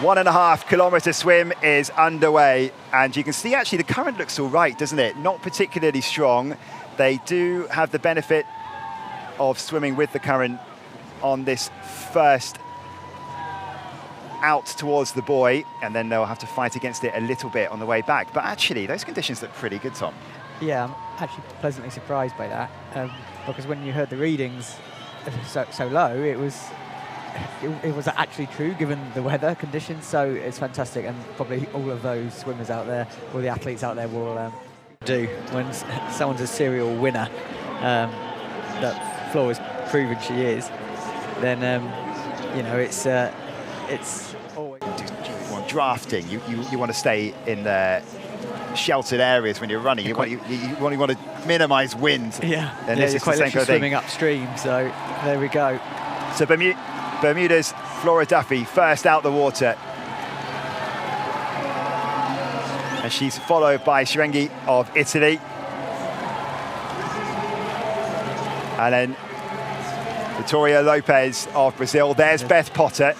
1.5 kilometre swim is underway, and you can see actually the current looks all right, doesn't it? Not particularly strong. They do have the benefit of swimming with the current on this first out towards the buoy, and then they'll have to fight against it a little bit on the way back. But actually, those conditions look pretty good, Tom. Yeah, I'm actually pleasantly surprised by that, because when you heard the readings so low, it was actually true given the weather conditions. So it's fantastic, and probably all of those swimmers out there, all the athletes out there, will do when someone's a serial winner. That Flora's proven she is. Then you know, it's always drafting. You want to stay in the sheltered areas when you're running. You want to minimise wind. Yeah, and yeah, this is quite the same kind of swimming thing. upstream. So there we go. So Bermuda's Flora Duffy first out the water, and she's followed by Cirengi of Italy, and then Victoria Lopez of Brazil. There's Beth Potter,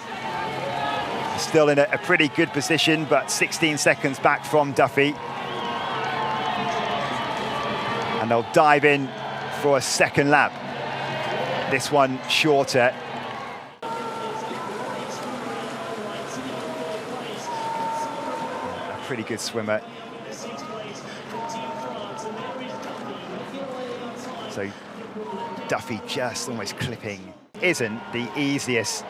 still in a pretty good position, but 16 seconds back from Duffy. And they'll dive in for a second lap. This one shorter. A pretty good swimmer. So Duffy just almost clipping. Isn't the easiest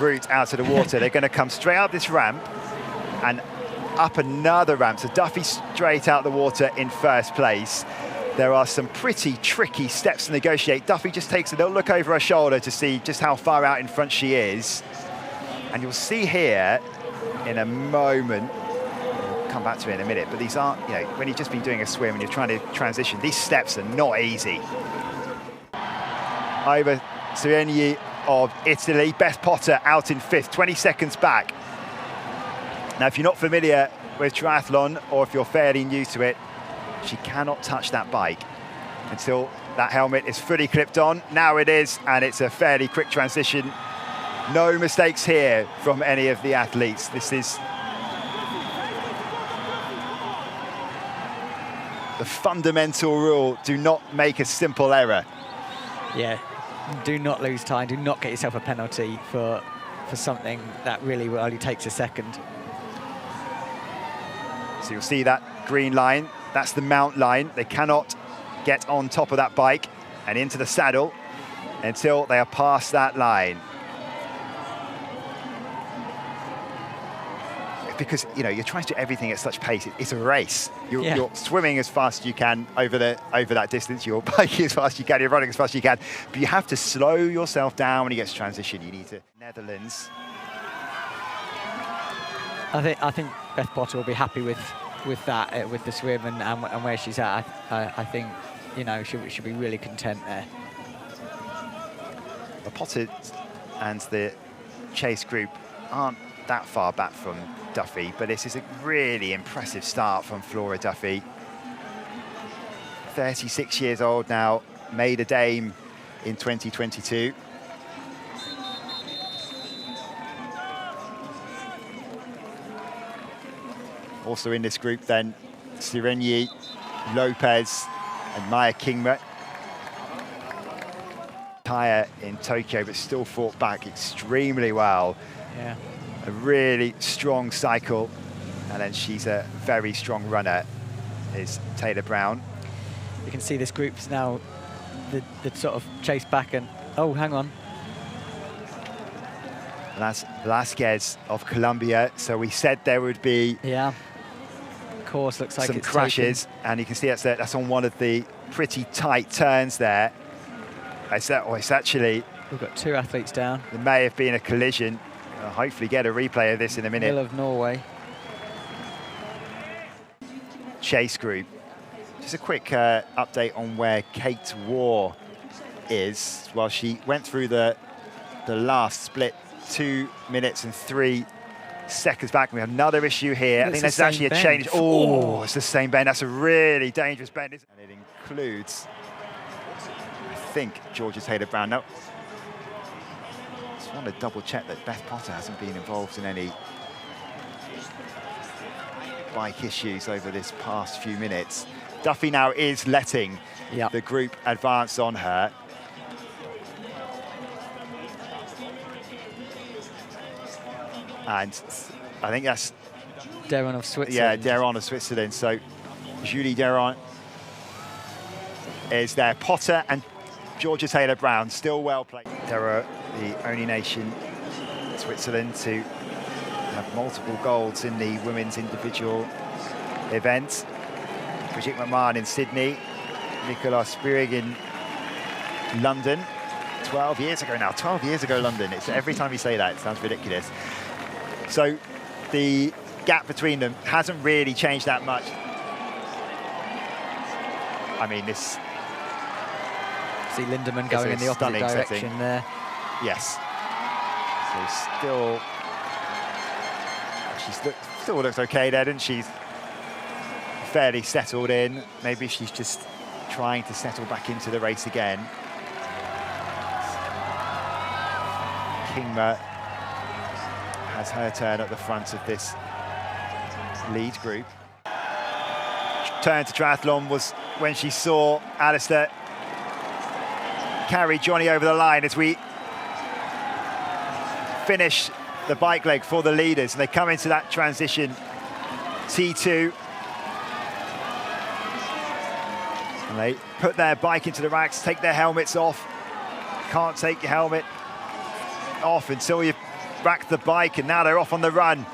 route out of the water. They're going to come straight up this ramp and up another ramp. So Duffy straight out the water in first place. There are some pretty tricky steps to negotiate. Duffy just takes a little look over her shoulder to see just how far out in front she is. And you'll see here in a moment, we'll come back to it in a minute, but these aren't, you know, when you've just been doing a swim and you're trying to transition, these steps are not easy. Over Cirengi of Italy, Beth Potter out in fifth, 20 seconds back. Now, if you're not familiar with triathlon, or if you're fairly new to it, she cannot touch that bike until that helmet is fully clipped on. Now it is, and it's a fairly quick transition. No mistakes here from any of the athletes. This is the fundamental rule. Do not make a simple error. Yeah, do not lose time. Do not get yourself a penalty for something that really only takes a second. So you'll see that green line. That's the mount line. They cannot get on top of that bike and into the saddle until they are past that line. Because, you know, you're trying to do everything at such pace. It's a race. You're swimming as fast as you can over that distance. You're biking as fast as you can. You're running as fast as you can. But you have to slow yourself down when you get to transition. You need to. Netherlands. I think Beth Potter will be happy with that, with the swim and where she's at. I think, you know, she'll be really content there. The Potter and the chase group aren't that far back from Duffy, but this is a really impressive start from Flora Duffy. 36 years old now, made a dame in 2022. Also in this group then, Cirengi, Lopez and Maya Kingma. Tire in Tokyo, but still fought back extremely well. Yeah. A really strong cycle, and then she's a very strong runner, is Taylor Brown. You can see this group's now the sort of chase back and, oh, hang on. That's Velasquez of Colombia. So we said there would be Course looks like some it's crashes, and you can see that's on one of the pretty tight turns there. It's actually, we've got two athletes down. There may have been a collision. I'll hopefully get a replay of this in a minute. Hill of Norway. Chase group. Just a quick update on where Kate Waugh is. Well, she went through the last split 2 minutes and 3 seconds back. We have another issue here. I think there's actually a change. Oh, it's the same bend. That's a really dangerous bend. And it includes, I think, Georgia Taylor Brown. No. Just want to double check that Beth Potter hasn't been involved in any bike issues over this past few minutes. Duffy now is letting the group advance on her. And I think that's Deron of Switzerland. Yeah, Deron of Switzerland. So Julie Deron is there. Potter and Georgia Taylor-Brown still well played. They're the only nation, Switzerland, to have multiple golds in the women's individual event. Brigitte McMahon in Sydney, Nicola Spirig in London. 12 years ago now, 12 years ago London. It's every time you say that, it sounds ridiculous. So the gap between them hasn't really changed that much. I mean, this... See Lindemann going in the opposite direction setting there. Yes. So she still looks okay there, doesn't she? Fairly settled in. Maybe she's just trying to settle back into the race again. Kingma has her turn at the front of this lead group. Turn to triathlon was when she saw Alistair carry Johnny over the line as we finish the bike leg for the leaders, and they come into that transition T2. And they put their bike into the racks, take their helmets off. Can't take your helmet off until you've racked the bike, and now they're off on the run.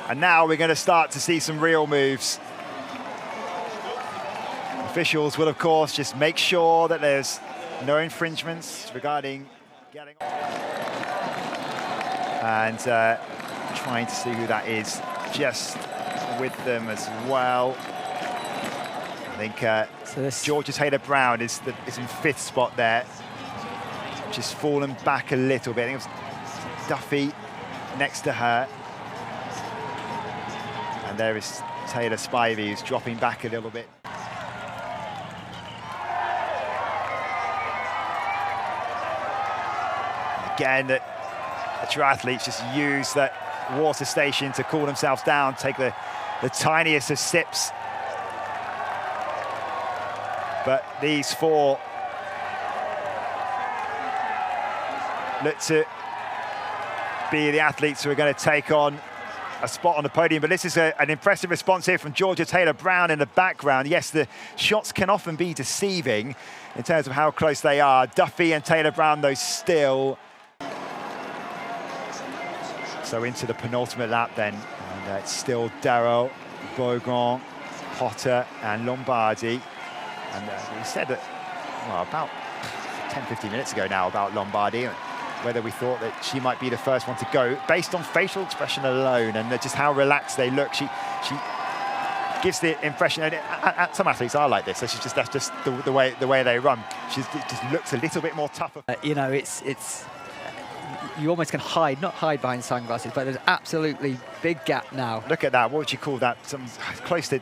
And now we're going to start to see some real moves. Officials will, of course, just make sure that there's no infringements regarding getting on. And trying to see who that is just with them as well. I think so Georgia Taylor-Brown is in fifth spot there. Just fallen back a little bit. I think it was Duffy next to her. And there is Taylor Spivey, who's dropping back a little bit. Again, the triathletes just use that water station to cool themselves down, take the tiniest of sips. But these four look to be the athletes who are going to take on a spot on the podium. But this is an impressive response here from Georgia Taylor-Brown in the background. Yes, the shots can often be deceiving in terms of how close they are. Duffy and Taylor-Brown, though, still. So into the penultimate lap then, and it's still Darrow, Beaugrand, Potter and Lombardi. And we said that, well, about 10-15 minutes ago now about Lombardi, whether we thought that she might be the first one to go based on facial expression alone and just how relaxed they look. She gives the impression, and some athletes are like this, so that's just the way they run. She just looks a little bit more tougher. You know, it's you almost can not hide behind sunglasses, but there's absolutely big gap now. Look at that. What would you call that? Close to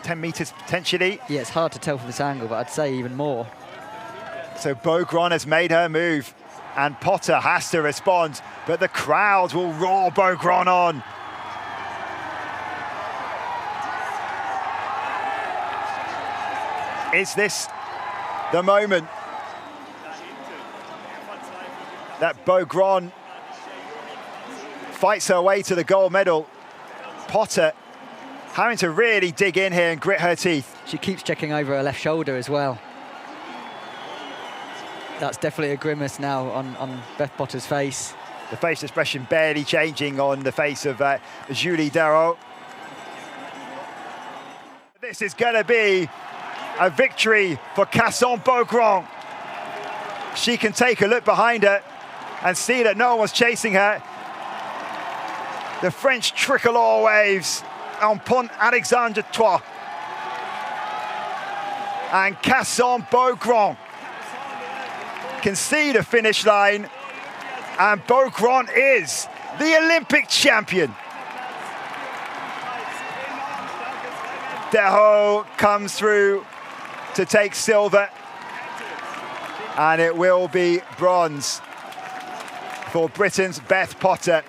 10 meters potentially. Yeah, it's hard to tell from this angle, but I'd say even more. So Beaugrand has made her move, and Potter has to respond, but the crowd will roar Beaugrand on. Is this the moment that Beaugrand fights her way to the gold medal? Potter having to really dig in here and grit her teeth. She keeps checking over her left shoulder as well. That's definitely a grimace now on Beth Potter's face. The face expression barely changing on the face of Julie Darrow. This is going to be a victory for Casson Beaugrand. She can take a look behind her and see that no one was chasing her. The French tricolore waves on Pont Alexandre III. And Casson Beaugrand can see the finish line, and Beaugrand is the Olympic champion. Deho comes through to take silver, and it will be bronze for Britain's Beth Potter.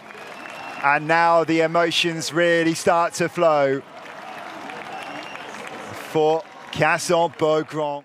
And now the emotions really start to flow for Casson Beaugrand.